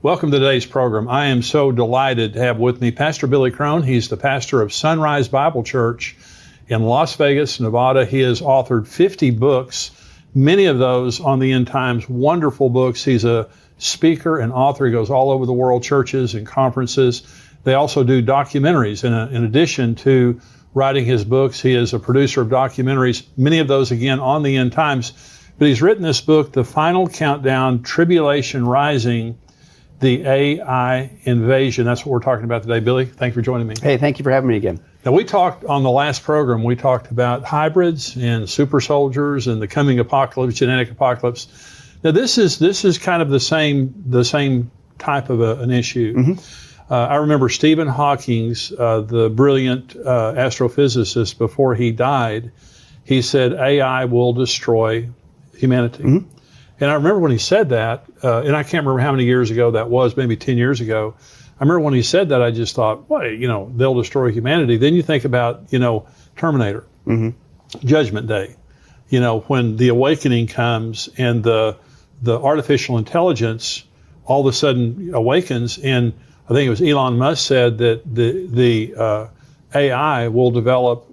Welcome to today's program. I am so delighted to have with me Pastor Billy Crone. He's the pastor of Sunrise Bible Church in Las Vegas, Nevada. He has authored 50 books, many of those on the end times, wonderful books. He's a speaker and author. He goes all over the world, churches and conferences. They also do documentaries. In addition to writing his books, he is a producer of documentaries, many of those, again, on the end times. But he's written this book, The Final Countdown, Tribulation Rising, the AI Invasion. That's what we're talking about today. Billy, thank you for joining me. Hey, thank you for having me again. Now, we talked on the last program, we talked about hybrids and super soldiers and the coming apocalypse, genetic apocalypse. Now, this is kind of the same type of an issue. Mm-hmm. I remember Stephen Hawking's, the brilliant astrophysicist, before he died, he said AI will destroy humanity. Mm-hmm. And I remember when he said that, and I can't remember how many years ago that was, maybe 10 years ago. I remember when he said that, I just thought, well, they'll destroy humanity. Then you think about, Terminator, mm-hmm. Judgment Day, when the awakening comes and the artificial intelligence all of a sudden awakens. And I think it was Elon Musk said that the AI will develop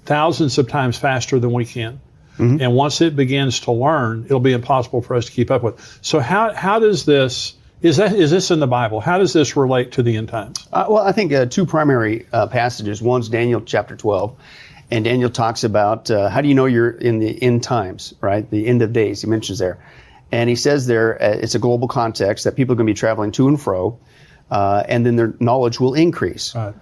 thousands of times faster than we can. Mm-hmm. And once it begins to learn, it'll be impossible for us to keep up with. So how does this, is this in the Bible? How does this relate to the end times? Well, I think two primary passages. One's Daniel chapter 12. And Daniel talks about how do you know you're in the end times, right? The end of days, he mentions there. And he says there, it's a global context that people are going to be traveling to and fro, and then their knowledge will increase. Right.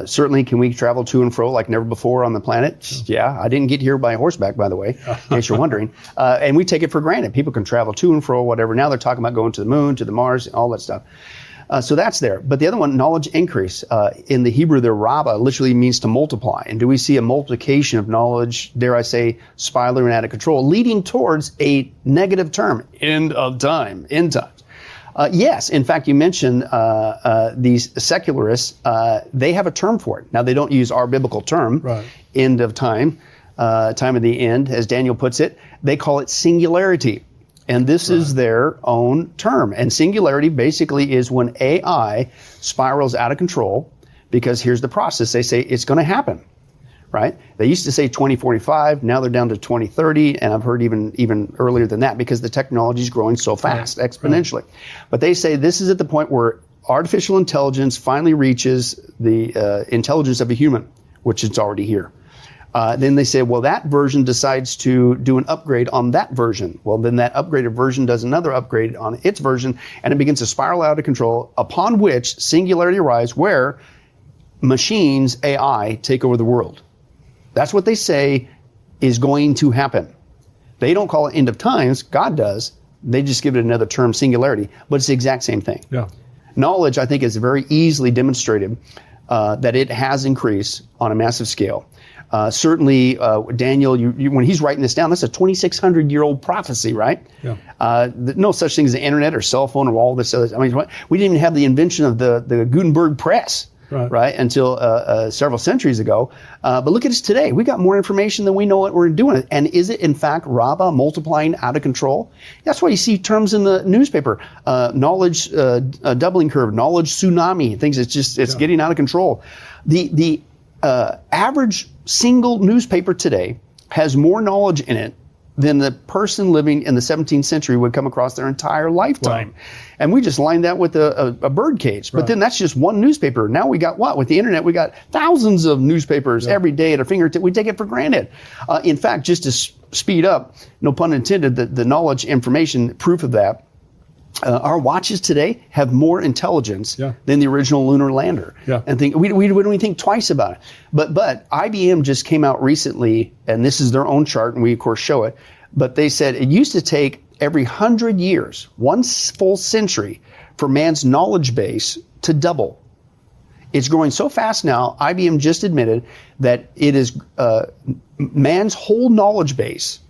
Certainly, can we travel to and fro like never before on the planet? Yeah, I didn't get here by horseback, by the way, in case you're wondering. And we take it for granted. People can travel to and fro, whatever. Now they're talking about going to the moon, to the Mars, all that stuff. So that's there. But the other one, knowledge increase. In the Hebrew, the rabba literally means to multiply. And do we see a multiplication of knowledge, dare I say, spiraling out of control, leading towards a negative term, end of time, end times? Yes. In fact, you mentioned these secularists. They have a term for it. Now, they don't use our biblical term, right. End of time, time of the end, as Daniel puts it. They call it singularity. And this right. is their own term. And singularity basically is when AI spirals out of control, because here's the process. They say it's going to happen. Right? They used to say 2045. Now they're down to 2030, and I've heard even earlier than that because the technology is growing so fast, right. exponentially. Right. But they say this is at the point where artificial intelligence finally reaches the intelligence of a human, which it's already here. Then they say, well, that version decides to do an upgrade on that version. Well, then that upgraded version does another upgrade on its version, and it begins to spiral out of control, upon which singularity arrives, where machines, AI, take over the world. That's what they say is going to happen. They don't call it end of times. God does. They just give it another term, singularity. But it's the exact same thing. Yeah. Knowledge, I think, is very easily demonstrated that it has increased on a massive scale. Certainly, Daniel, when he's writing this down, that's a 2,600-year-old prophecy, right? Yeah. No such thing as the internet or cell phone or all this other. I mean, we didn't even have the invention of the Gutenberg press. Right, until several centuries ago. But look at us today. We got more information than we know what we're doing. And is it, in fact, Rabbah multiplying out of control? That's why you see terms in the newspaper. Knowledge doubling curve, knowledge tsunami, things. It's getting out of control. The average single newspaper today has more knowledge in it than the person living in the 17th century would come across their entire lifetime. Wow. And we just lined that with a bird cage. But then that's just one newspaper. Now we got what? With the internet, we got thousands of newspapers every day at our fingertip. We take it for granted. In fact, just to speed up, no pun intended, the knowledge, information, proof of that, our watches today have more intelligence than the original lunar lander. Yeah. And we don't even think twice about it. But IBM just came out recently, and this is their own chart, and we, of course, show it. But they said it used to take every 100 years, one full century, for man's knowledge base to double. It's growing so fast now, IBM just admitted that it is man's whole knowledge base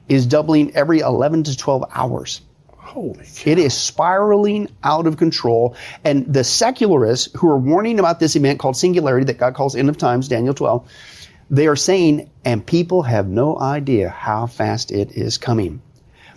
is doubling every 11 to 12 hours. Holy cow. It is spiraling out of control. And the secularists who are warning about this event called singularity that God calls end of times, Daniel 12, they are saying, and people have no idea how fast it is coming.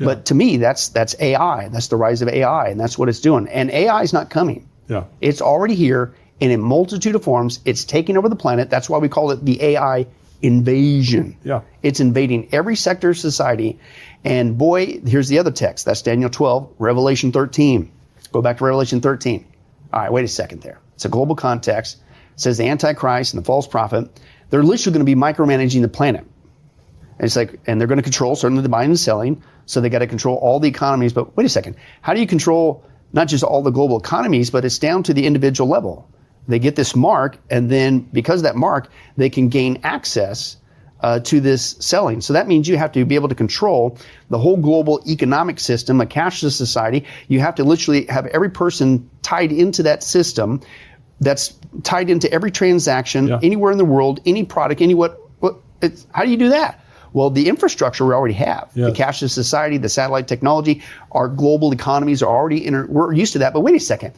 But to me, that's AI. That's the rise of AI, and that's what it's doing. And AI is not coming. Yeah. It's already here in a multitude of forms. It's taking over the planet. That's why we call it the AI invasion. Yeah. It's invading every sector of society. And boy, here's the other text. That's Daniel 12, Revelation 13. Go back to Revelation 13. All right, wait a second there. It's a global context. It says the Antichrist and the false prophet, they're literally going to be micromanaging the planet. And it's like, and they're going to control certainly the buying and selling. So they got to control all the economies. But wait a second. How do you control not just all the global economies, but it's down to the individual level? They get this mark, and then because of that mark, they can gain access to this selling. So that means you have to be able to control the whole global economic system, a cashless society. You have to literally have every person tied into that system that's tied into every transaction, anywhere in the world, any product, how do you do that? Well, the infrastructure we already have, the cashless society, the satellite technology, our global economies are already, we're used to that. But wait a second,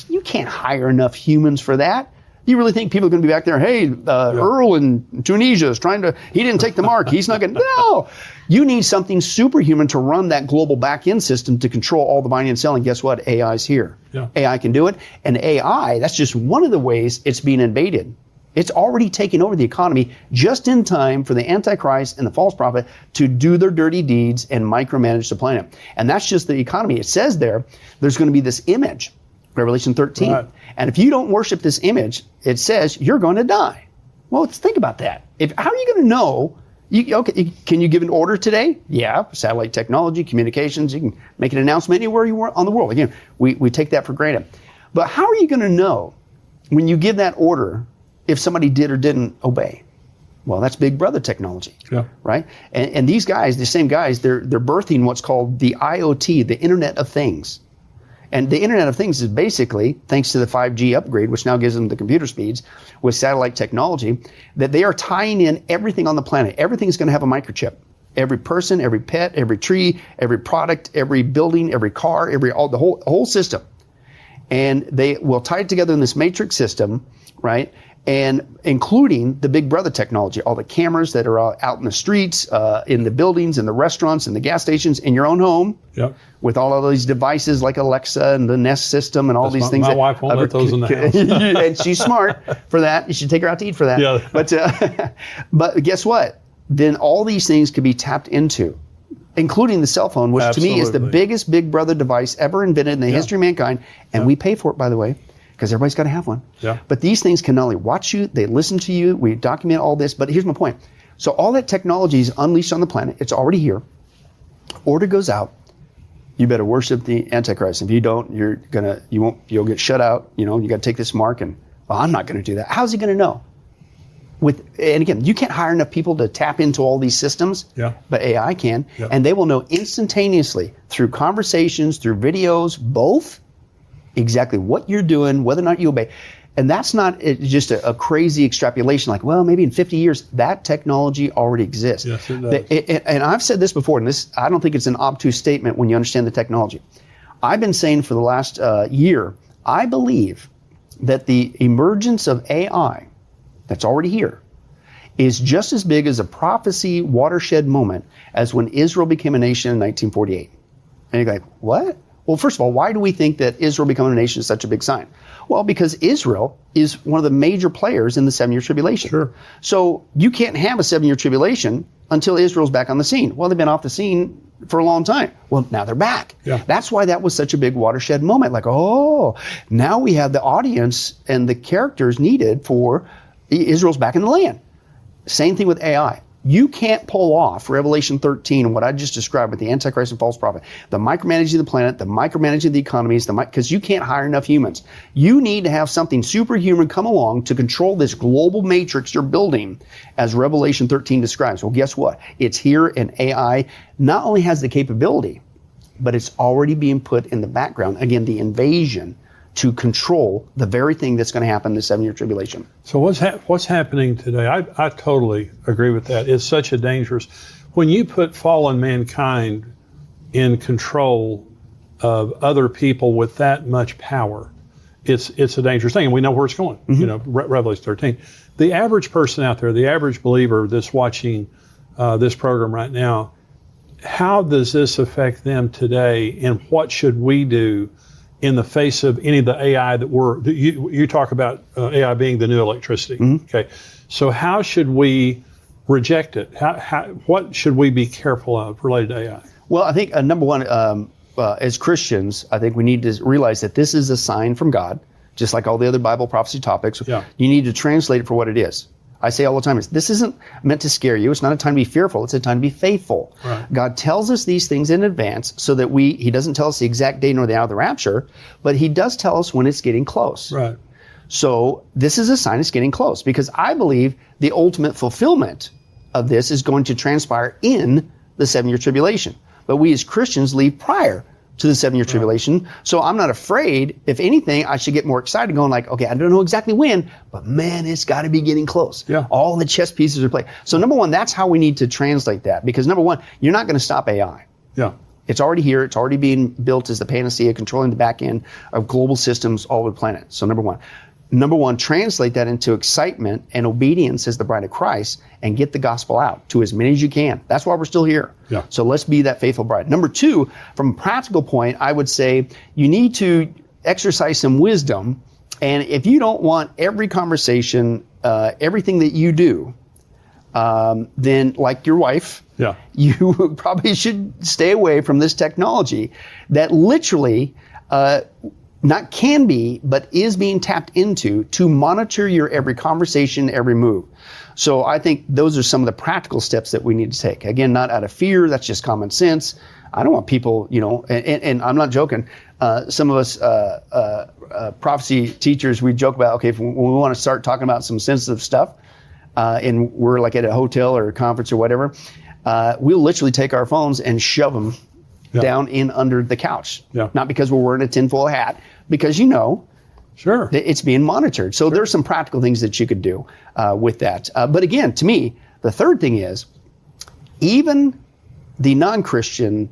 you can't hire enough humans for that. You really think people are going to be back there, hey, Earl in Tunisia is he didn't take the mark, he's not going to, no. You need something superhuman to run that global back-end system to control all the buying and selling. Guess what? AI's here. Yeah. AI can do it. And AI, that's just one of the ways it's being invaded. It's already taken over the economy just in time for the Antichrist and the false prophet to do their dirty deeds and micromanage the planet. And that's just the economy. It says there's going to be this image, Revelation 13. Right. And if you don't worship this image, it says you're going to die. Well, let's think about that. How are you going to know? Can you give an order today? Yeah, satellite technology, communications, you can make an announcement anywhere you want on the world. Again, we take that for granted. But how are you going to know when you give that order if somebody did or didn't obey? Well, that's Big Brother technology, right? And these guys, the same guys, they're birthing what's called the IoT, the Internet of Things. And the Internet of Things is basically, thanks to the 5G upgrade, which now gives them the computer speeds with satellite technology, that they are tying in everything on the planet. Everything's going to have a microchip. Every person, every pet, every tree, every product, every building, every car, the whole system. And they will tie it together in this matrix system, right? And including the Big Brother technology, all the cameras that are out in the streets, in the buildings, in the restaurants, in the gas stations, in your own home, with all of these devices like Alexa and the Nest system and all these things. My wife won't let those in the house. And she's smart for that. You should take her out to eat for that. Yeah. But guess what? Then all these things could be tapped into, including the cell phone, which to me is the biggest Big Brother device ever invented in the history of mankind. And we pay for it, by the way, because everybody's got to have one. Yeah. But these things can not only watch you, they listen to you, we document all this, but here's my point. So all that technology is unleashed on the planet. It's already here. Order goes out. You better worship the Antichrist. If you don't, you'll get shut out. You got to take this mark and, well, I'm not going to do that. How's he going to know? And again, you can't hire enough people to tap into all these systems, but AI can. Yeah. And they will know instantaneously through conversations, through videos, both, exactly what you're doing, whether or not you obey. And that's not just a crazy extrapolation like, well, maybe in 50 years, that technology already exists. Yes, it does. And I've said this before, and I don't think it's an obtuse statement when you understand the technology. I've been saying for the last year, I believe that the emergence of AI that's already here is just as big as a prophecy watershed moment as when Israel became a nation in 1948. And you're like, what? Well, first of all, why do we think that Israel becoming a nation is such a big sign? Well, because Israel is one of the major players in the 7-year tribulation. Sure. So you can't have a 7-year tribulation until Israel's back on the scene. Well, they've been off the scene for a long time. Well, now they're back. Yeah. That's why that was such a big watershed moment. Like, oh, now we have the audience and the characters needed for Israel's back in the land. Same thing with AI. You can't pull off Revelation 13 and what I just described with the Antichrist and false prophet, the micromanaging of the planet, the micromanaging of the economies, because you can't hire enough humans. You need to have something superhuman come along to control this global matrix you're building, as Revelation 13 describes. Well, guess what? It's here, and AI not only has the capability, but it's already being put in the background. Again, the invasion to control the very thing that's going to happen in the 7-year tribulation. So what's happening today? I totally agree with that. It's such a dangerous, when you put fallen mankind in control of other people with that much power, it's a dangerous thing, and we know where it's going. Mm-hmm. Revelation 13. The average person out there, the average believer that's watching this program right now, how does this affect them today, and what should we do in the face of any of the AI that you talk about AI being the new electricity? Mm-hmm. Okay, so how should we reject it? What should we be careful of related to AI? Well, I think number one, as Christians, I think we need to realize that this is a sign from God, just like all the other Bible prophecy topics. Yeah. You need to translate it for what it is. I say all the time, this isn't meant to scare you. It's not a time to be fearful. It's a time to be faithful. Right. God tells us these things in advance so that he doesn't tell us the exact day nor the hour of the rapture, but he does tell us when it's getting close. Right. So this is a sign it's getting close, because I believe the ultimate fulfillment of this is going to transpire in the 7-year tribulation. But we as Christians leave prior to the 7-year tribulation. So I'm not afraid. If anything, I should get more excited, going like, okay, I don't know exactly when, but man, it's got to be getting close. Yeah. All the chess pieces are played. So number one, that's how we need to translate that, because number one, you're not going to stop AI. Yeah. It's already here. It's already being built as the panacea, controlling the back end of global systems all over the planet. So number one, translate that into excitement and obedience as the bride of Christ, and get the gospel out to as many as you can. That's why we're still here. Yeah. So let's be that faithful bride. Number two, from a practical point, I would say you need to exercise some wisdom. And if you don't want every conversation, everything that you do, then like your wife, Yeah. you probably should stay away from this technology that literally not can be, but is being tapped into to monitor your every conversation, every move. So I think those are some of the practical steps that we need to take. Again, not out of fear, that's just common sense. I don't want people, and I'm not joking. Some of us prophecy teachers, we joke about, okay, when we want to start talking about some sensitive stuff, and we're like at a hotel or a conference or whatever, we'll literally take our phones and shove them down in under the couch. Yeah. Not because we're wearing a tinfoil hat, because Sure. that it's being monitored. So there's some practical things that you could do with that. But again, to me, the third thing is, even the non-Christian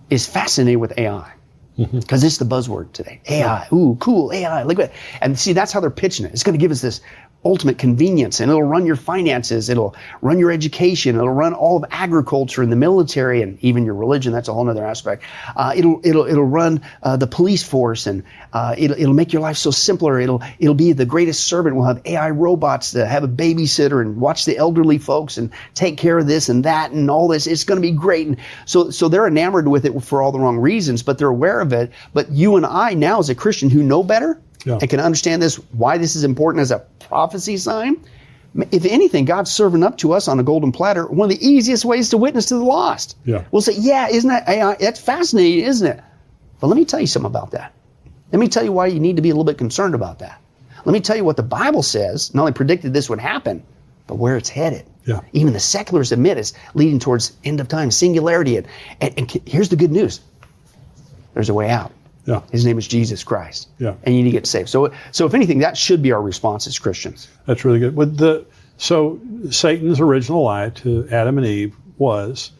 is fascinated with AI. Because it's the buzzword today. AI, ooh, cool, AI, look at it. And see, that's how they're pitching it. It's going to give us this ultimate convenience, and it'll run your finances, it'll run your education, it'll run all of agriculture and the military and even your religion. That's a whole other aspect. It'll run the police force, and it'll make your life so simpler. It'll be the greatest servant. We'll have AI robots to have a babysitter and watch the elderly folks and take care of this and that and all this. It's going to be great. And so they're enamored with it for all the wrong reasons, but they're aware of it. But you and I now, as a Christian who know better, and can understand this, why this is important as a prophecy sign. If anything, God's serving up to us on a golden platter one of the easiest ways to witness to the lost. Yeah. We'll say, yeah, isn't that AI? That's fascinating, isn't it? But let me tell you something about that. Let me tell you why you need to be a little bit concerned about that. Let me tell you what the Bible says, not only predicted this would happen, but where it's headed. Yeah. Even the secularists admit it's leading towards end of time, singularity. And here's the good news. There's a way out. Yeah. His name is Jesus Christ. Yeah. And you need to get saved. So if anything, that should be our response as Christians. That's really good. So Satan's original lie to Adam and Eve was,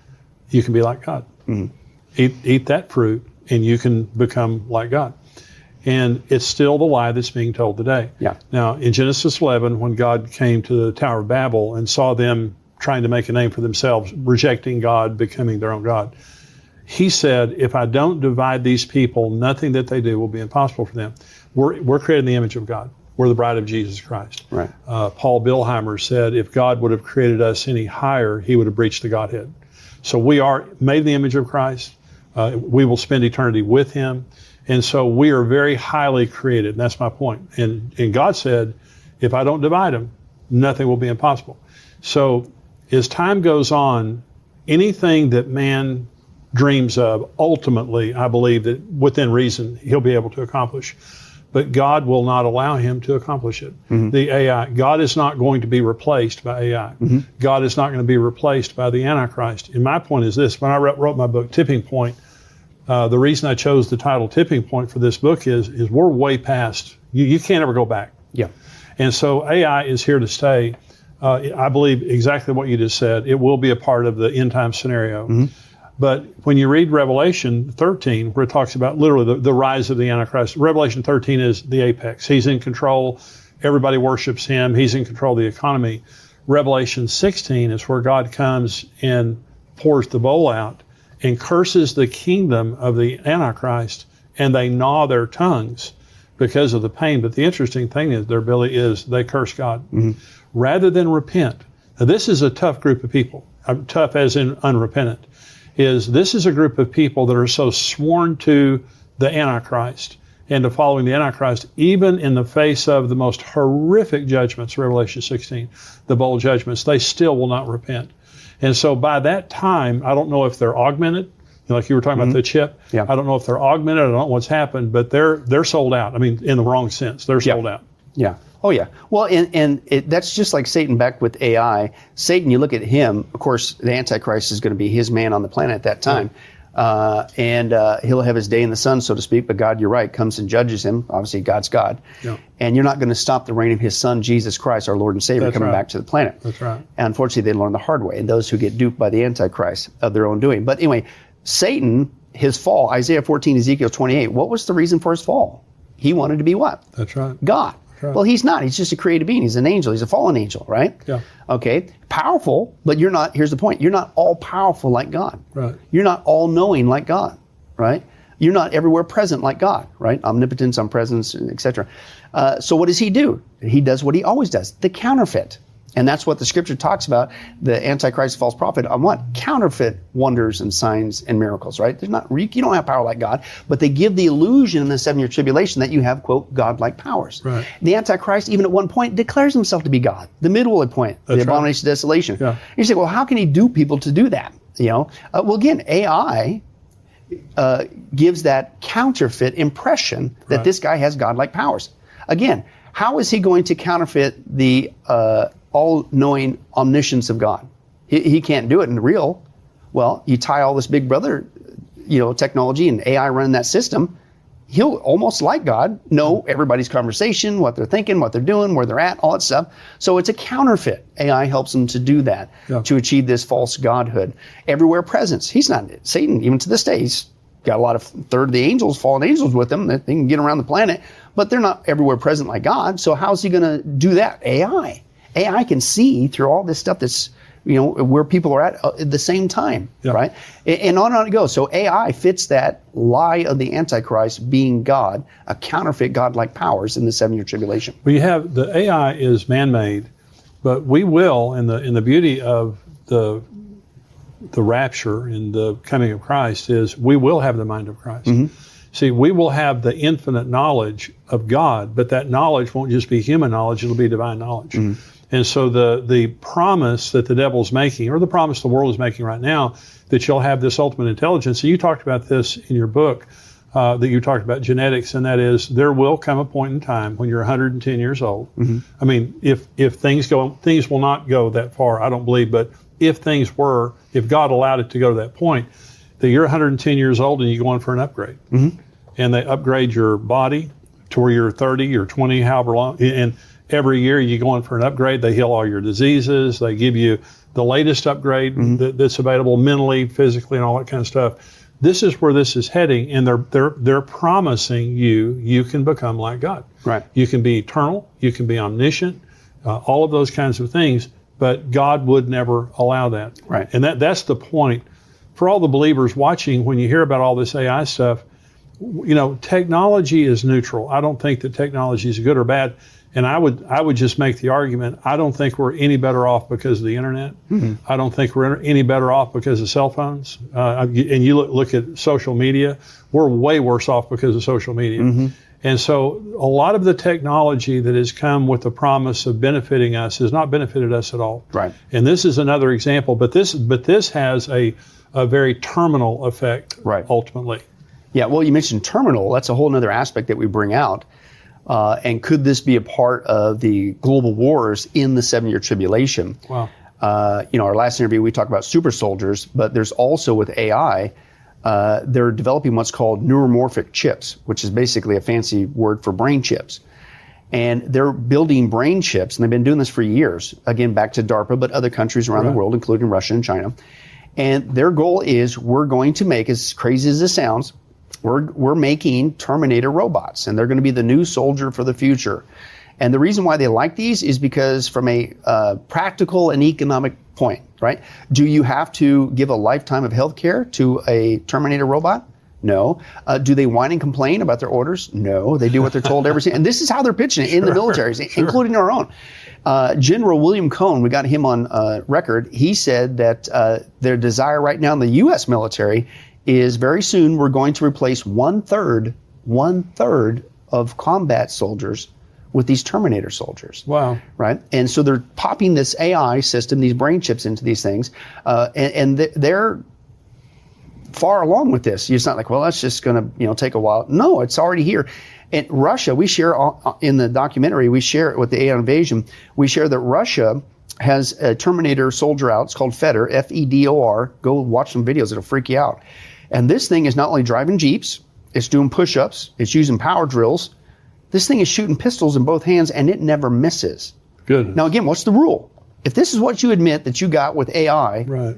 you can be like God. Mm-hmm. Eat that fruit, and you can become like God. And it's still the lie that's being told today. Yeah. Now, in Genesis 11, when God came to the Tower of Babel and saw them trying to make a name for themselves, rejecting God, becoming their own God, he said, if I don't divide these people, nothing that they do will be impossible for them. We're created in the image of God. We're the bride of Jesus Christ. Right. Paul Bilheimer said, if God would have created us any higher, he would have breached the Godhead. So we are made in the image of Christ. We will spend eternity with him. And so we are very highly created. And that's my point. And God said, if I don't divide them, nothing will be impossible. So as time goes on, anything that man dreams of, ultimately, I believe that within reason, he'll be able to accomplish. But God will not allow him to accomplish it. Mm-hmm. The AI, God is not going to be replaced by AI. Mm-hmm. God is not going to be replaced by the Antichrist. And my point is this: when I wrote my book, Tipping Point, the reason I chose the title Tipping Point for this book is we're way past, you can't ever go back. Yeah. And so AI is here to stay. I believe exactly what you just said. It will be a part of the end time scenario. Mm-hmm. But when you read Revelation 13, where it talks about literally the rise of the Antichrist, Revelation 13 is the apex. He's in control. Everybody worships him. He's in control of the economy. Revelation 16 is where God comes and pours the bowl out. and curses the kingdom of the Antichrist, and they gnaw their tongues because of the pain. But the interesting thing is, their ability is they curse God rather than repent. Now, this is a tough group of people. Tough as in unrepentant. This is a group of people that are so sworn to the Antichrist and to following the Antichrist, even in the face of the most horrific judgments, Revelation 16, the bowl judgments, they still will not repent. And so by that time, I don't know if they're augmented, like you were talking about the chip. Yeah. I don't know if they're augmented. I don't know what's happened, but they're sold out. I mean, in the wrong sense, they're sold out. Yeah. Oh, yeah. Well, and that's just like Satan back with AI. Satan, you look at him, of course, the Antichrist is going to be his man on the planet at that time. And he'll have his day in the sun, so to speak. But God, you're right, comes and judges him. Obviously, God's God. Yeah. And you're not going to stop the reign of his son, Jesus Christ, our Lord and Savior, coming back to the planet. That's right. And unfortunately, they learn the hard way. And those who get duped by the Antichrist of their own doing. But anyway, Satan, his fall, Isaiah 14, Ezekiel 28, what was the reason for his fall? He wanted to be what? That's right. God. Right. Well, he's not. He's just a created being. He's an angel. He's a fallen angel, right? Yeah. Okay. Powerful, but you're not. Here's the point. You're not all powerful like God. Right. You're not all knowing like God, right? You're not everywhere present like God, right? Omnipotence, omnipresence, etc. So what does he do? He does what he always does, the counterfeit. And that's what the scripture talks about, the Antichrist, false prophet, on what? Counterfeit wonders and signs and miracles, right? There's not, you don't have power like God, but they give the illusion in the 7-year tribulation that you have, quote, God-like powers. Right. The Antichrist, even at one point, declares himself to be God, the midway point, the abomination of desolation. Yeah. You say, well, how can he do people to do that? Well, again, AI gives that counterfeit impression that this guy has God-like powers. Again, how is he going to counterfeit the all-knowing omniscience of God? He can't do it in the real. Well, you tie all this Big Brother, technology and AI running that system, he'll almost like God know everybody's conversation, what they're thinking, what they're doing, where they're at, all that stuff. So it's a counterfeit. AI helps him to do that, to achieve this false godhood. Everywhere presence. He's not, Satan, even to this day, he's got a lot of third of the angels, fallen angels with him. They can get around the planet, but they're not everywhere present like God. So how's he going to do that? AI can see through all this stuff that's, where people are at the same time, right? And on it goes. So AI fits that lie of the Antichrist being God, a counterfeit God-like powers in the 7-year tribulation. Well, you have, the AI is man-made, but we will, in the beauty of the rapture and the coming of Christ, is we will have the mind of Christ. Mm-hmm. See, we will have the infinite knowledge of God, but that knowledge won't just be human knowledge, it'll be divine knowledge. Mm-hmm. And so the promise that the devil's making, or the promise the world is making right now, that you'll have this ultimate intelligence, and you talked about this in your book, that you talked about genetics, and that is, there will come a point in time when you're 110 years old. Mm-hmm. I mean, if things will not go that far, I don't believe, but if God allowed it to go to that point, that you're 110 years old and you go in for an upgrade. Mm-hmm. And they upgrade your body to where you're 30 or 20, however long, and every year you go in for an upgrade. They heal all your diseases. They give you the latest upgrade that's available mentally, physically, and all that kind of stuff. This is where this is heading, and they're promising you can become like God. Right. You can be eternal. You can be omniscient. All of those kinds of things. But God would never allow that. Right. And that's the point for all the believers watching. When you hear about all this AI stuff, technology is neutral. I don't think that technology is good or bad. And I would just make the argument, I don't think we're any better off because of the internet. Mm-hmm. I don't think we're any better off because of cell phones. And you look at social media, we're way worse off because of social media. Mm-hmm. And so a lot of the technology that has come with the promise of benefiting us has not benefited us at all. Right. And this is another example, but this has a very terminal effect, ultimately. Yeah, well, you mentioned terminal. That's a whole other aspect that we bring out. And could this be a part of the global wars in the 7-year tribulation? Wow. Our last interview, we talked about super soldiers, but there's also with AI, they're developing what's called neuromorphic chips, which is basically a fancy word for brain chips. And they're building brain chips, and they've been doing this for years. Again, back to DARPA, but other countries around the world, including Russia and China. And their goal is, we're going to make, as crazy as this sounds, we're making Terminator robots, and they're going to be the new soldier for the future. And the reason why they like these is because from a practical and economic point, right? Do you have to give a lifetime of health care to a Terminator robot? No. Do they whine and complain about their orders? No. They do what they're told every single. And this is how they're pitching it in the militaries, including our own. General William Cohn, we got him on record. He said that their desire right now in the U.S. military is very soon we're going to replace one third of combat soldiers with these Terminator soldiers. Wow. Right? And so they're popping this AI system, these brain chips into these things, and they're far along with this. It's not like, well, that's just going to take a while. No, it's already here. And Russia, we share in the documentary, we share it with the AI invasion. We share that Russia has a Terminator soldier out. It's called Fedor, Fedor. Go watch some videos. It'll freak you out. And this thing is not only driving Jeeps, it's doing push-ups, it's using power drills. This thing is shooting pistols in both hands, and it never misses. Good. Now, again, what's the rule? If this is what you admit that you got with AI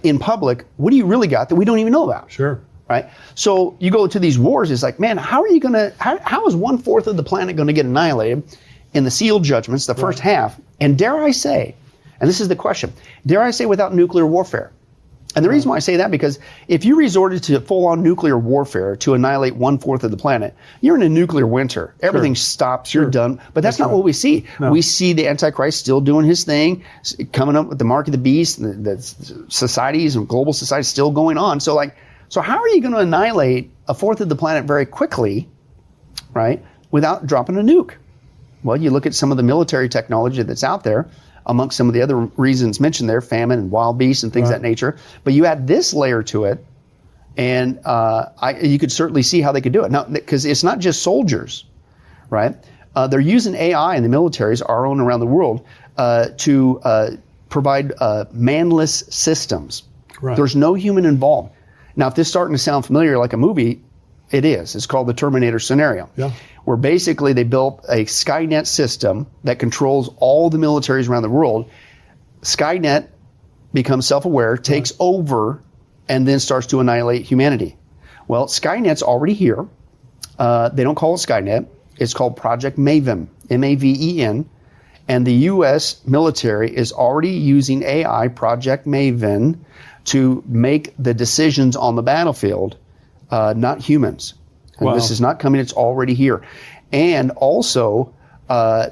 in public, what do you really got that we don't even know about? Sure. Right? So you go to these wars, it's like, man, how is 1/4 of the planet going to get annihilated in the sealed judgments, the first half? And dare I say, and this is the question, dare I say without nuclear warfare? And the reason why I say that, because if you resorted to full-on nuclear warfare to annihilate 1/4 of the planet, you're in a nuclear winter. Everything stops, you're done. But that's not what we see. No. We see the Antichrist still doing his thing, coming up with the mark of the beast, and the societies and global society still going on. So how are you going to annihilate 1/4 of the planet very quickly, right, without dropping a nuke? Well, you look at some of the military technology that's out there, amongst some of the other reasons mentioned there, famine and wild beasts and things of that nature. But you add this layer to it, and you could certainly see how they could do it. Now, because it's not just soldiers, right? They're using AI in the militaries, our own around the world, to provide manless systems. Right. There's no human involved. Now, if this is starting to sound familiar like a movie, it is. It's called the Terminator scenario. Yeah. Where basically they built a Skynet system that controls all the militaries around the world. Skynet becomes self-aware, takes over, and then starts to annihilate humanity. Well, Skynet's already here. They don't call it Skynet. It's called Project Maven, M-A-V-E-N. And the U.S. military is already using AI, Project Maven, to make the decisions on the battlefield, not humans. And this is not coming, it's already here. And also,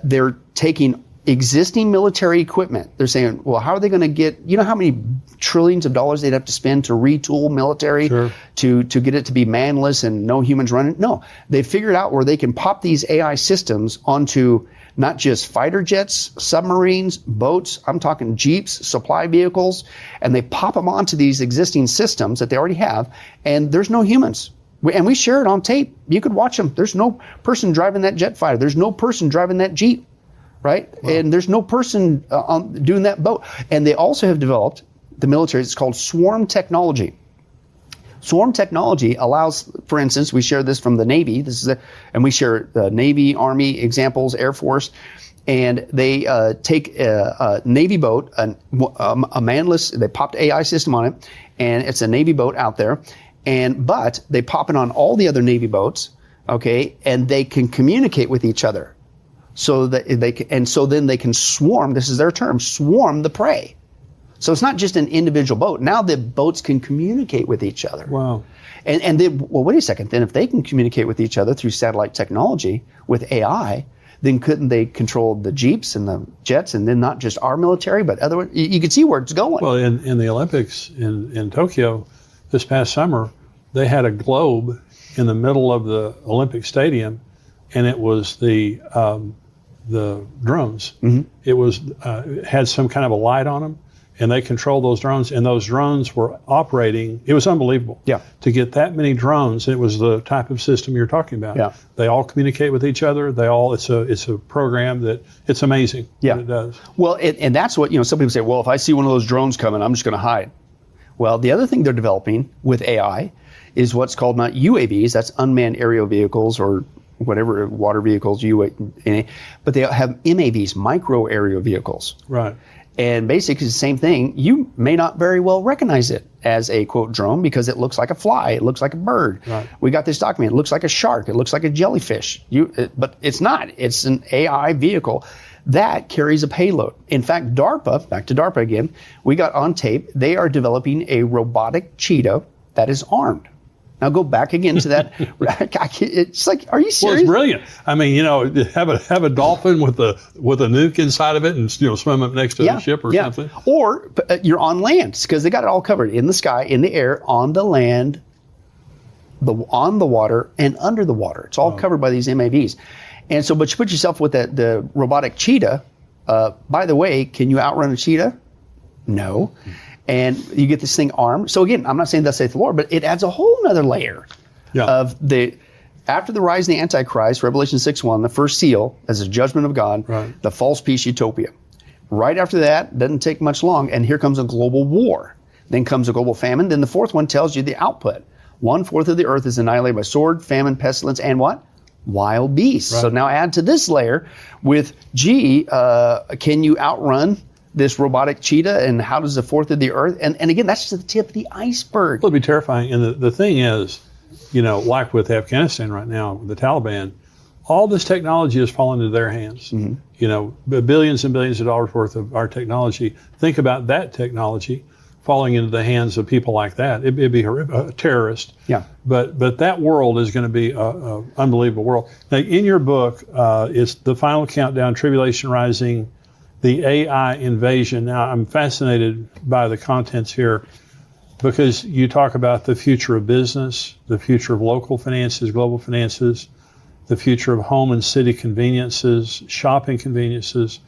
they're taking existing military equipment. They're saying, well, how are they going to get, how many trillions of dollars they'd have to spend to retool military to get it to be manless and no humans running? No, they figured out where they can pop these AI systems onto not just fighter jets, submarines, boats, I'm talking Jeeps, supply vehicles, and they pop them onto these existing systems that they already have, and there's no humans. And we share it on tape. You could watch them. There's no person driving that jet fighter. There's no person driving that Jeep, right? Wow. And there's no person doing that boat. And they also have developed, the military, it's called swarm technology. Swarm technology allows, for instance, we share this from the Navy. And we share Navy, Army examples, Air Force, and they take a Navy boat, a manless. They popped AI system on it, and it's a Navy boat out there. But they pop it on all the other Navy boats, okay, and they can communicate with each other, so that then they can swarm. This is their term, swarm the prey. So it's not just an individual boat. Now the boats can communicate with each other. Wow. And then, well, wait a second. Then if they can communicate with each other through satellite technology with AI, then couldn't they control the Jeeps and the jets, and then not just our military, but other? You can see where it's going. Well, in the Olympics in Tokyo this past summer, they had a globe in the middle of the Olympic Stadium, and it was the drones. Mm-hmm. It was had some kind of a light on them, and they controlled those drones, and those drones were operating. It was unbelievable. Yeah. To get that many drones, it was the type of system you're talking about. Yeah. They all communicate with each other. It's a program that it's amazing. Yeah. What it does. Well, and that's what some people say. Well, if I see one of those drones coming, I'm just going to hide. Well, the other thing they're developing with AI is what's called not UAVs, that's unmanned aerial vehicles or whatever, water vehicles, but they have MAVs, micro aerial vehicles. Right. And basically it's the same thing. You may not very well recognize it as a, quote, drone because it looks like a fly. It looks like a bird. Right. We got this document. It looks like a shark. It looks like a jellyfish. But it's not. It's an AI vehicle that carries a payload. In fact, DARPA, back to DARPA again, we got on tape, they are developing a robotic cheetah that is armed. Now go back again to that. It's like, are you serious? Well, it's brilliant. I mean, have a dolphin with a nuke inside of it, and swim up next to a ship or something. Or you're on land because they got it all covered in the sky, in the air, on the land, on the water, and under the water. It's all covered by these MAVs. And so, but you put yourself with the robotic cheetah. By the way, can you outrun a cheetah? No. And you get this thing armed. So again, I'm not saying thus saith the Lord, but it adds a whole nother layer of after the rise of the Antichrist, Revelation 6:1, the first seal as a judgment of God, the false peace utopia. Right after that, doesn't take much long, and here comes a global war. Then comes a global famine. Then the fourth one tells you the output. 1/4 of the earth is annihilated by sword, famine, pestilence, and what? Wild beasts. Right. So now add to this layer with, can you outrun this robotic cheetah, and how does 1/4 of the earth? And again, that's just the tip of the iceberg. It'll be terrifying. And the thing is, like with Afghanistan right now, with the Taliban, all this technology has fallen into their hands. Mm-hmm. Billions and billions of dollars worth of our technology. Think about that technology falling into the hands of people like that. It'd be a terrorist. Yeah. But that world is going to be an unbelievable world. Now, in your book, it's the final countdown, tribulation rising, the AI invasion. Now, I'm fascinated by the contents here because you talk about the future of business, the future of local finances, global finances, the future of home and city conveniences, shopping conveniences,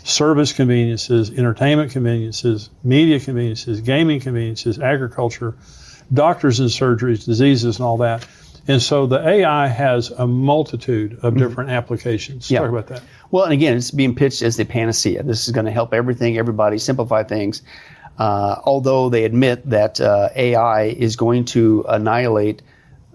service conveniences, entertainment conveniences, media conveniences, gaming conveniences, agriculture, doctors and surgeries, diseases, and all that. And so the AI has a multitude of different applications. Talk about that. Well, and again, it's being pitched as the panacea. This is going to help everybody, simplify things. Although they admit that AI is going to annihilate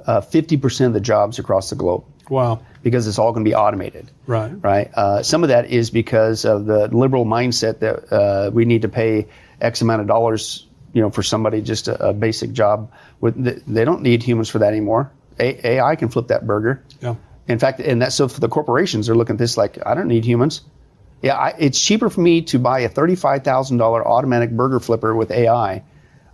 50% of the jobs across the globe. Wow. Because it's all going to be automated. Right. Some of that is because of the liberal mindset that we need to pay X amount of dollars, for somebody just a basic job. They don't need humans for that anymore. AI can flip that burger. Yeah. In fact, so for the corporations, they're looking at this like, I don't need humans. Yeah, it's cheaper for me to buy a $35,000 automatic burger flipper with AI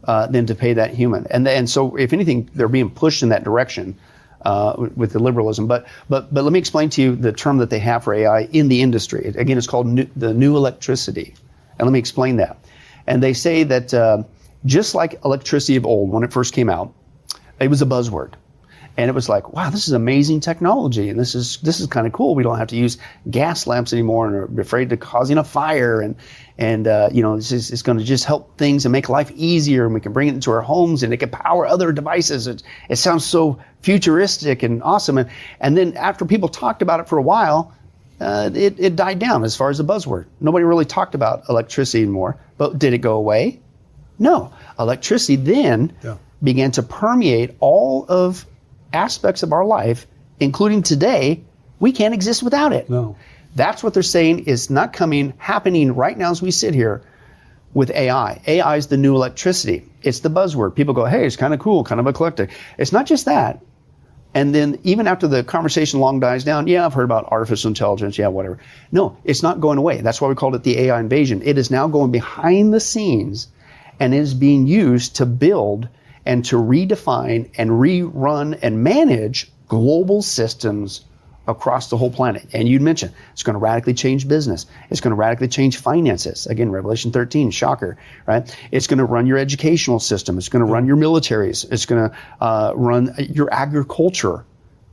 than to pay that human. And so, if anything, they're being pushed in that direction with the liberalism. But let me explain to you the term that they have for AI in the industry. Again, it's called the new electricity. And let me explain that. And they say that just like electricity of old, when it first came out, it was a buzzword. And it was like, wow, this is amazing technology, and this is kind of cool. We don't have to use gas lamps anymore and are afraid of causing a fire, and it's going to just help things and make life easier, and we can bring it into our homes and it can power other devices. It sounds so futuristic and awesome. And then after people talked about it for a while, it died down as far as a buzzword. Nobody really talked about electricity anymore. But did it go away? No. Electricity then began to permeate all of aspects of our life, including today. We can't exist without it. No. That's what they're saying is not happening right now as we sit here with AI. AI is the new electricity. It's the buzzword. People go, hey, it's kind of cool, kind of eclectic. It's not just that. And then even after the conversation long dies down, yeah, I've heard about artificial intelligence, yeah, whatever. No, it's not going away. That's why we called it the AI invasion. It is now going behind the scenes, and it is being used to build and to redefine and rerun and manage global systems across the whole planet. And you'd mentioned it's going to radically change business. It's going to radically change finances. Again, Revelation 13, shocker, right? It's going to run your educational system. It's going to run your militaries. It's going to run your agriculture,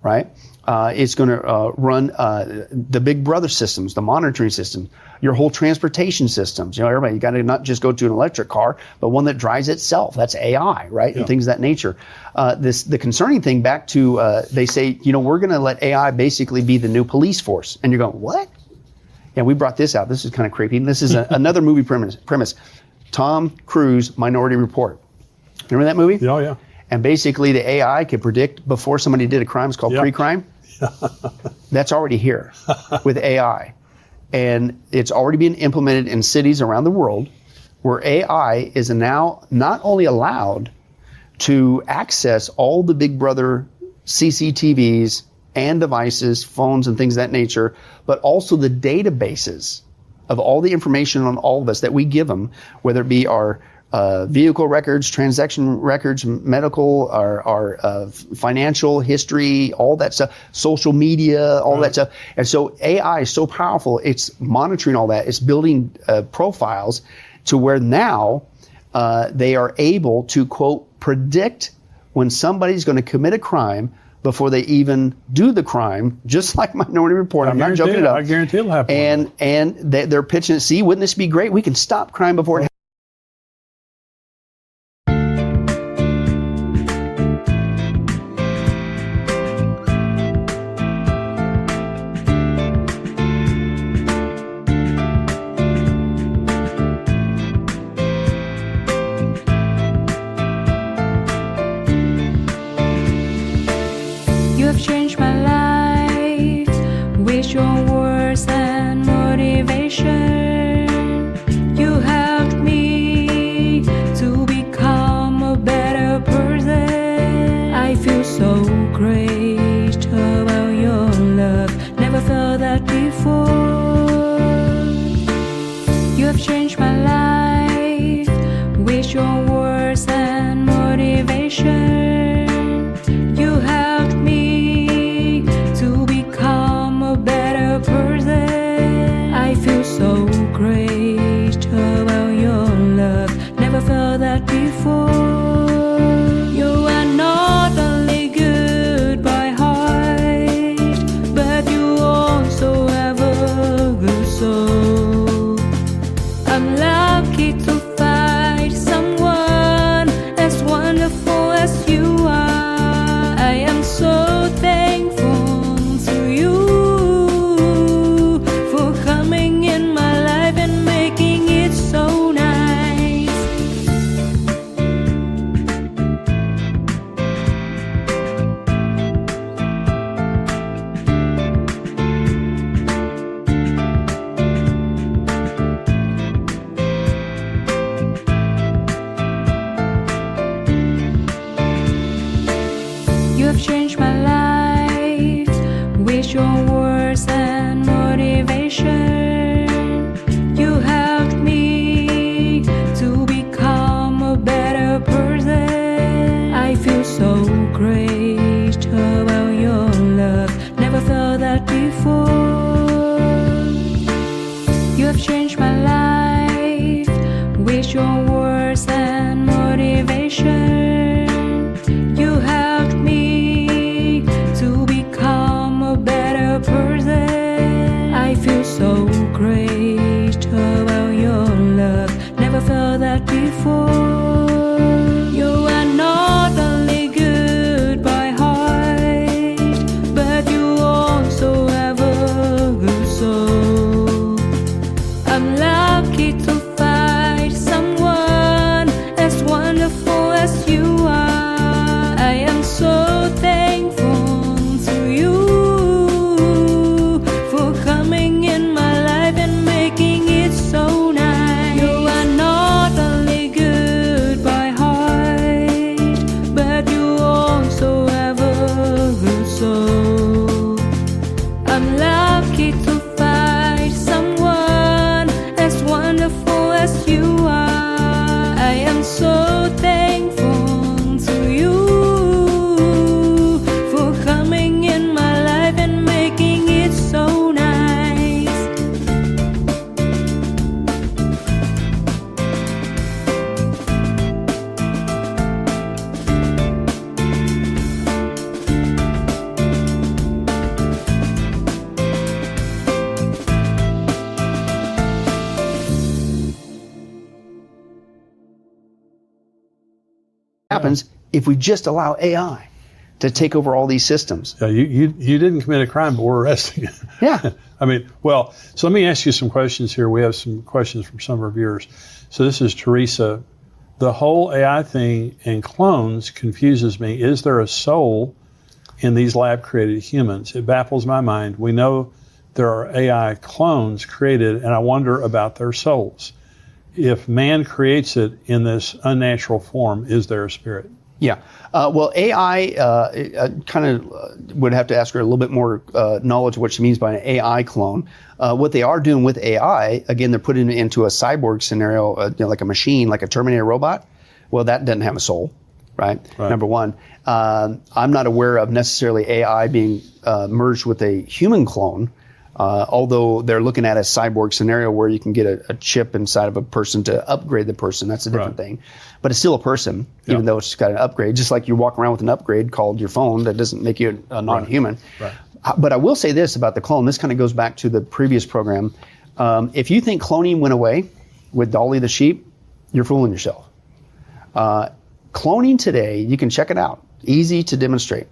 right? It's going to run the big brother systems, the monitoring systems, your whole transportation systems. Everybody, you got to not just go to an electric car, but one that drives itself. That's AI, right? Yeah. And things of that nature. The concerning thing back to, they say, we're going to let AI basically be the new police force. And you're going, what? Yeah, we brought this out. This is kind of creepy. And this is another movie premise. Tom Cruise, Minority Report. Remember that movie? Oh, yeah. And basically the AI can predict before somebody did a crime. It's called pre-crime. That's already here with AI. and it's already being implemented in cities around the world, where AI is now not only allowed to access all the Big Brother CCTVs and devices, phones and things of that nature, but also the databases of all the information on all of us that we give them, whether it be our vehicle records, transaction records, medical, our financial history, all that stuff, social media, all that stuff. And so AI is so powerful, it's monitoring all that. It's building profiles to where now they are able to, quote, predict when somebody's going to commit a crime before they even do the crime, just like Minority Report. I'm not joking it up. I guarantee it'll happen. And they're pitching it. See, wouldn't this be great? We can stop crime before it happens. You have changed my life with your words and motivation. You helped me to become a better person. I feel so great about your love. Never felt that before. You have changed my life with your words and motivation. You helped me to become a better person. I feel so great about your love. Never felt that before. You are not only good by heart, but you also have a good soul. I'm lucky to find someone as wonderful as you are. I am so thankful to you for coming in my life and making it so nice. You have changed my life with your words and motivation. You helped me to become a better person. I feel so great about your love. Never felt that before. You have changed my life with your words and motivation. You helped me to become a better person. I feel so great about your love. Never felt that before. You are not only good by heart, but you also have a good soul. I'm lucky to find someone as wonderful as you are. I am so thankful to you for coming in my life and making it so nice. You are not only good by heart, but you also have a good soul. I'm lucky to find someone as wonderful as you are. I am so thankful to you for coming in my life and making it so nice. Happens if we just allow AI to take over all these systems. You didn't commit a crime, but we're arresting you. Yeah. I mean, well, so let me ask you some questions here. We have some questions from some of our viewers. So this is Teresa. The whole AI thing and clones confuses me. Is there a soul in these lab-created humans? It baffles my mind. We know there are AI clones created, and I wonder about their souls. If man creates it in this unnatural form, is there a spirit? Yeah. Well, AI kind of would have to ask her a little bit more knowledge of what she means by an AI clone. What they are doing with AI, again, they're putting it into a cyborg scenario, like a machine, like a Terminator robot. Well, that doesn't have a soul, right? Number one. I'm not aware of necessarily AI being merged with a human clone. Although they're looking at a cyborg scenario where you can get a chip inside of a person to upgrade the person. That's a different thing. But it's still a person, even though it's got an upgrade. Just like you walk around with an upgrade called your phone, that doesn't make you a non-human. Right. But I will say this about the clone. This kind of goes back to the previous program. If you think cloning went away with Dolly the sheep, you're fooling yourself. Cloning today, you can check it out. Easy to demonstrate.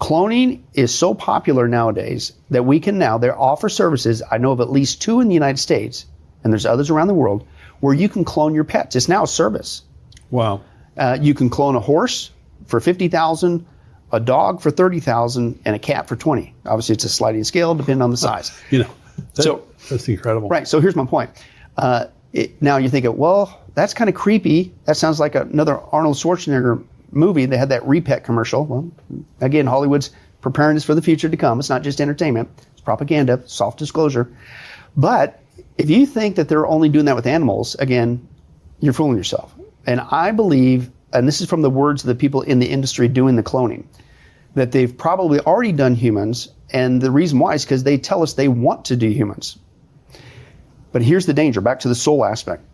Cloning is so popular nowadays that we can now, there offer services, I know of at least 2 in the United States, and there's others around the world, where you can clone your pets. It's now a service. Wow. You can clone a horse for $50,000, a dog for $30,000, and a cat for $20,000. Obviously, it's a sliding scale, depending on the size. That's incredible. Right, so here's my point. Now you're thinking, well, that's kind of creepy. That sounds like another Arnold Schwarzenegger movie. They had that Repet commercial. Well, again, Hollywood's preparing us for the future to come. It's not just entertainment. It's propaganda, soft disclosure. But if you think that they're only doing that with animals, again, you're fooling yourself. And I believe, and this is from the words of the people in the industry doing the cloning, that they've probably already done humans. And the reason why is because they tell us they want to do humans. But here's the danger, back to the soul aspect.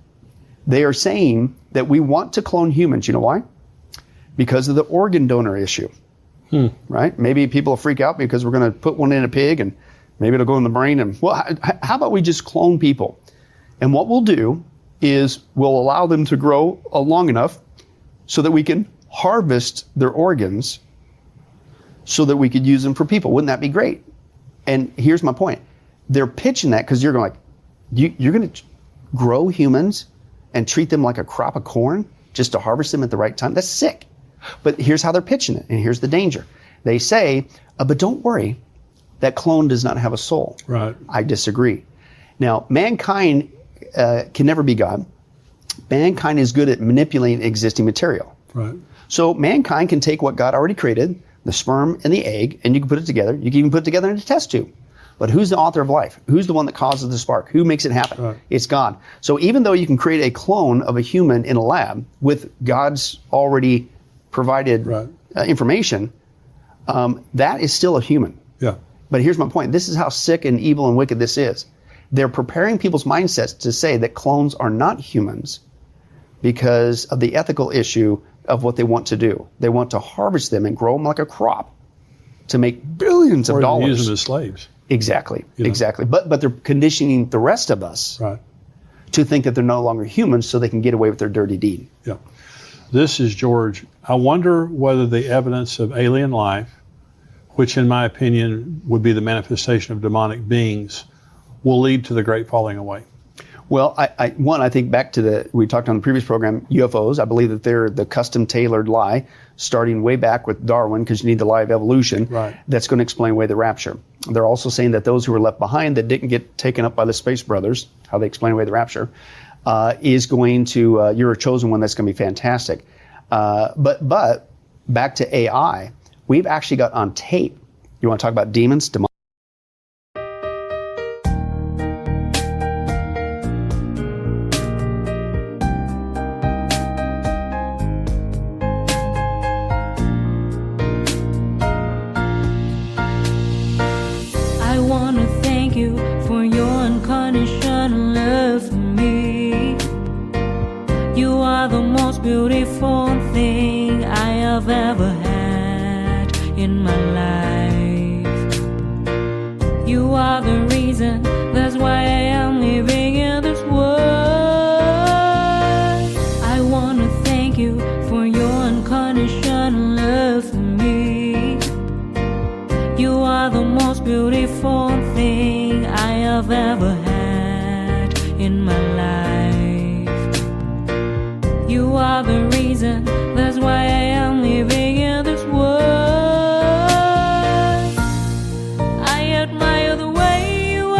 They are saying that we want to clone humans. You know why? Because of the organ donor issue, right? Maybe people will freak out because we're going to put one in a pig and maybe it'll go in the brain. And well, how about we just clone people? And what we'll do is we'll allow them to grow long enough so that we can harvest their organs so that we could use them for people. Wouldn't that be great? And here's my point. They're pitching that because you're going like, you're going to grow humans and treat them like a crop of corn just to harvest them at the right time? That's sick. But here's how they're pitching it, and here's the danger. They say, but don't worry, that clone does not have a soul. Right. I disagree. Now, mankind can never be God. Mankind is good at manipulating existing material. Right. So mankind can take what God already created, the sperm and the egg, and you can put it together. You can even put it together in a test tube. But who's the author of life? Who's the one that causes the spark? Who makes it happen? Right. It's God. So even though you can create a clone of a human in a lab with God's already provided information, that is still a human. Yeah. But here's my point. This is how sick and evil and wicked this is. They're preparing people's mindsets to say that clones are not humans because of the ethical issue of what they want to do. They want to harvest them and grow them like a crop to make billions of dollars. Or use them as slaves. Exactly. Exactly. But they're conditioning the rest of us to think that they're no longer humans so they can get away with their dirty deed. Yeah. This is George. I wonder whether the evidence of alien life, which in my opinion would be the manifestation of demonic beings, will lead to the great falling away. Well, I think back to we talked on the previous program, UFOs. I believe that they're the custom tailored lie, starting way back with Darwin, because you need the lie of evolution. Right. That's going to explain away the rapture. They're also saying that those who were left behind that didn't get taken up by the Space Brothers, how they explain away the rapture, is going to, you're a chosen one that's going to be fantastic. But back to AI, we've actually got on tape. You want to talk about demons, demonic? I wanna thank you for your unconditional love for me. You are the most beautiful thing I have ever had in my life. You are the reason, that's why I am living in this world. I wanna thank you for your unconditional love for me. You are the most beautiful thing I have ever had in my life. You are the reason, that's why I am living in this world. I admire the way you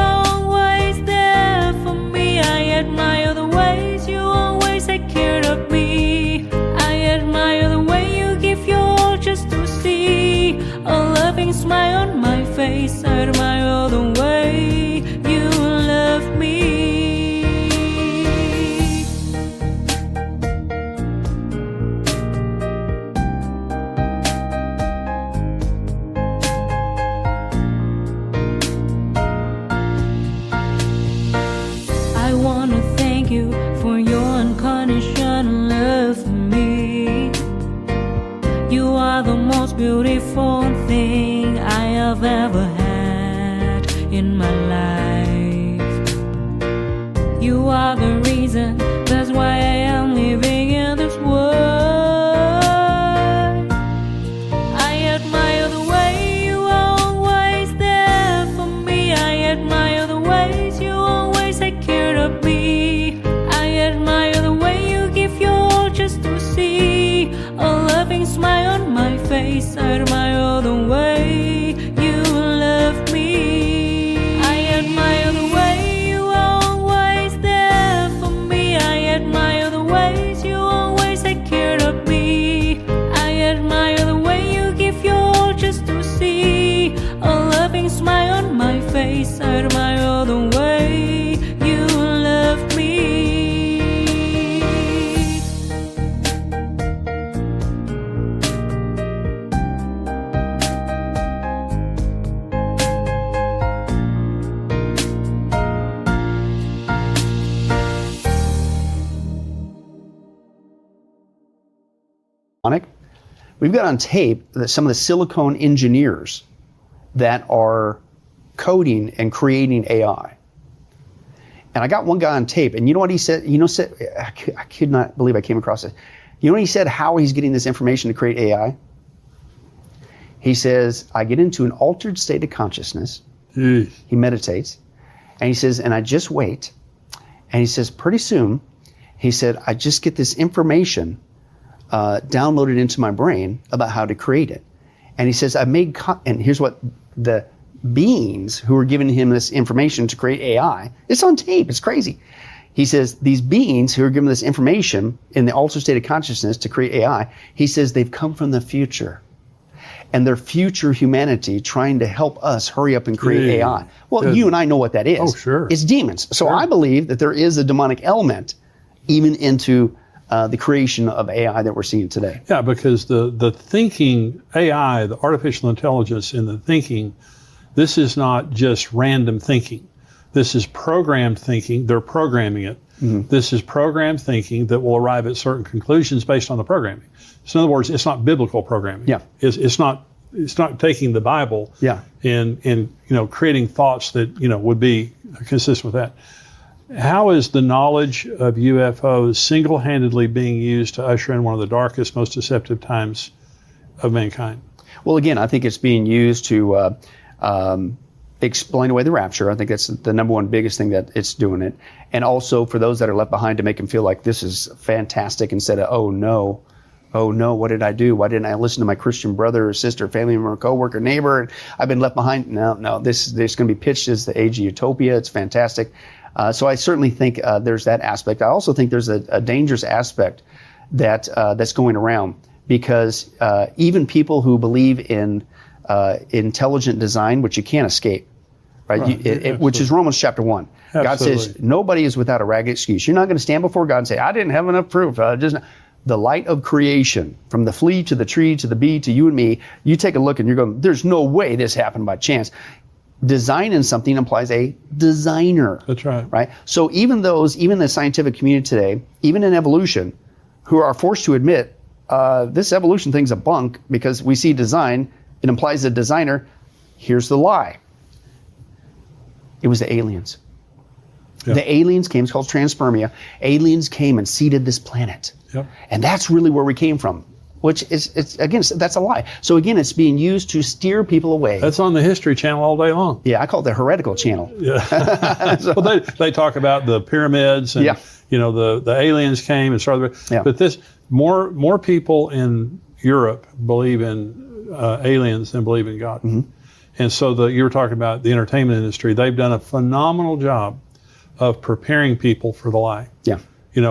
ways, out of my own way. You love me. We've got on tape that some of the silicone engineers that are coding and creating AI. And I got one guy on tape, and you know what he said? I could not believe I came across it. You know what he said, how he's getting this information to create AI? He says, I get into an altered state of consciousness. He meditates. And he says, and I just wait. And he says, pretty soon, he said, I just get this information downloaded into my brain about how to create it. And he says, and here's what the beings who are giving him this information to create AI, it's on tape, it's crazy. He says, these beings who are given this information in the altered state of consciousness to create AI, he says they've come from the future. And they're future humanity trying to help us hurry up and create AI. Well, you and I know what that is. Oh, sure. It's demons. So I believe that there is a demonic element even into the creation of AI that we're seeing today. Yeah, because the thinking AI, the artificial intelligence in the thinking, this is not just random thinking. This is programmed thinking. They're programming it. Mm-hmm. This is programmed thinking that will arrive at certain conclusions based on the programming. So in other words, it's not biblical programming. Yeah. It's not taking the Bible and creating thoughts that would be consistent with that. How is the knowledge of UFOs single-handedly being used to usher in one of the darkest, most deceptive times of mankind? Well, again, I think it's being used to explain away the rapture. I think that's the number one biggest thing that it's doing it. And also for those that are left behind to make them feel like this is fantastic instead of, oh no, what did I do? Why didn't I listen to my Christian brother or sister, family member, coworker, neighbor? And I've been left behind. No, this is going to be pitched as the age of utopia. It's fantastic. So I certainly think there's that aspect. I also think there's a dangerous aspect that's going around because even people who believe in intelligent design, which you can't escape, right? Which is Romans chapter 1. Absolutely. God says nobody is without a ragged excuse. You're not going to stand before God and say, I didn't have enough proof. The light of creation, from the flea to the tree to the bee to you and me, you take a look and you're going, there's no way this happened by chance. Designing something implies a designer. That's right. Right? So even the scientific community today, even in evolution, who are forced to admit this evolution thing's a bunk because we see design, it implies a designer. Here's the lie. It was the aliens. Yep. The aliens came, it's called transpermia. Aliens came and seeded this planet. Yep. And that's really where we came from. Which is again, that's a lie. So again, it's being used to steer people away. That's on the History Channel all day long. Yeah, I call it the heretical channel. Yeah. Well, they talk about the pyramids and the aliens came and started. Yeah. But more people in Europe believe in aliens than believe in God. Mm-hmm. And so you were talking about the entertainment industry. They've done a phenomenal job of preparing people for the lie. Yeah.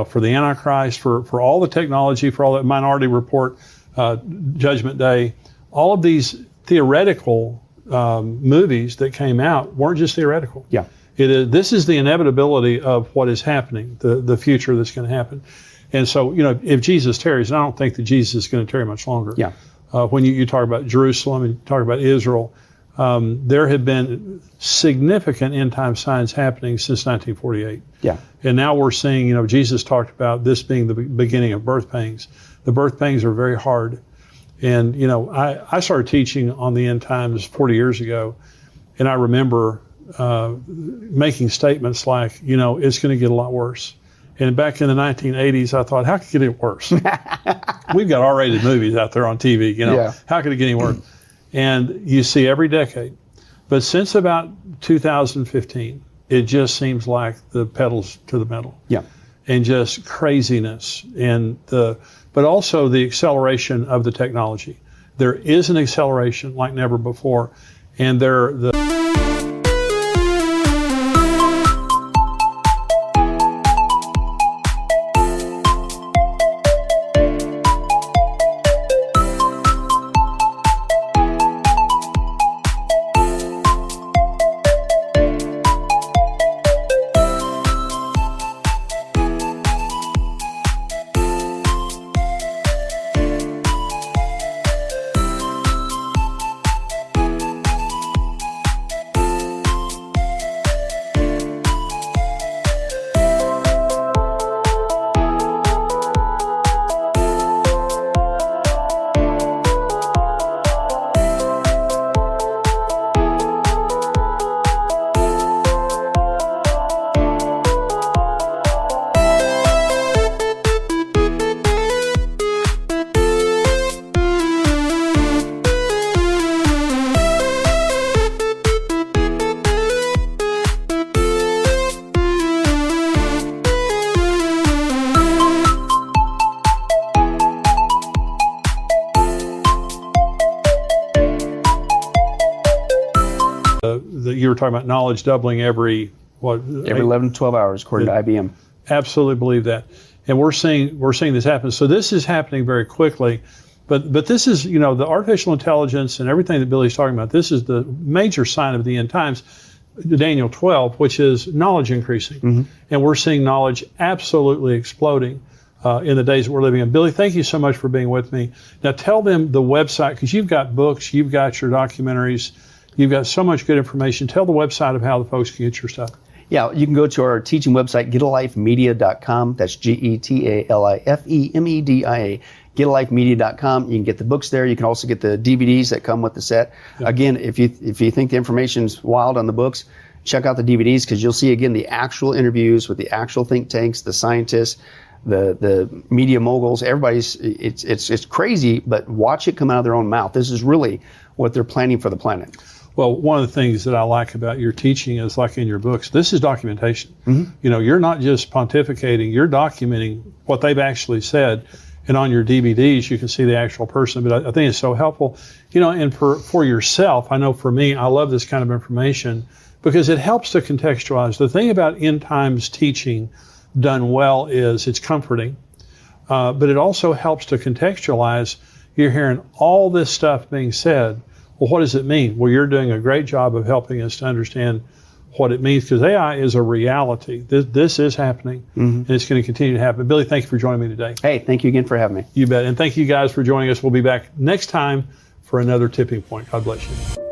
For the Antichrist, for all the technology, for all that Minority Report, Judgment Day, all of these theoretical movies that came out weren't just theoretical. Yeah. This is the inevitability of what is happening, the future that's going to happen. And so, if Jesus tarries, and I don't think that Jesus is going to tarry much longer. Yeah. When you talk about Jerusalem and you talk about Israel, there have been significant end-time signs happening since 1948. Yeah. And now we're seeing, Jesus talked about this being the beginning of birth pangs. The birth pangs are very hard. And, I started teaching on the end times 40 years ago, and I remember making statements like, it's going to get a lot worse. And back in the 1980s, I thought, how could it get worse? We've got R-rated movies out there on TV, How could it get any worse? And you see every decade. But since about 2015, it just seems like the pedals to the metal. Yeah. And just craziness. But also the acceleration of the technology. There is an acceleration like never before. And talking about knowledge doubling every 11 to 12 hours, according to IBM. Absolutely believe that. And we're seeing this happen. So this is happening very quickly. But this is, the artificial intelligence and everything that Billy's talking about, this is the major sign of the end times, Daniel 12, which is knowledge increasing. Mm-hmm. And we're seeing knowledge absolutely exploding in the days that we're living in. Billy, thank you so much for being with me. Now tell them the website, because you've got books, you've got your documentaries, you've got so much good information. Tell the website of how the folks can get your stuff. Yeah, you can go to our teaching website, getalifemedia.com. That's GETALIFEMEDIA. getalifemedia.com. You can get the books there. You can also get the DVDs that come with the set. Yeah. Again, if you think the information's wild on the books, check out the DVDs, because you'll see, again, the actual interviews with the actual think tanks, the scientists, the media moguls. Everybody's, it's crazy, but watch it come out of their own mouth. This is really what they're planning for the planet. Well, one of the things that I like about your teaching is, like in your books, this is documentation. Mm-hmm. You're not just pontificating, you're documenting what they've actually said. And on your DVDs, you can see the actual person. But I think it's so helpful, and for yourself, I know for me, I love this kind of information because it helps to contextualize. The thing about end times teaching done well is it's comforting, but it also helps to contextualize. You're hearing all this stuff being said. Well, what does it mean? Well, you're doing a great job of helping us to understand what it means, because AI is a reality. This is happening, and it's going to continue to happen. Billy, thank you for joining me today. Hey, thank you again for having me. You bet. And thank you guys for joining us. We'll be back next time for another Tipping Point. God bless you.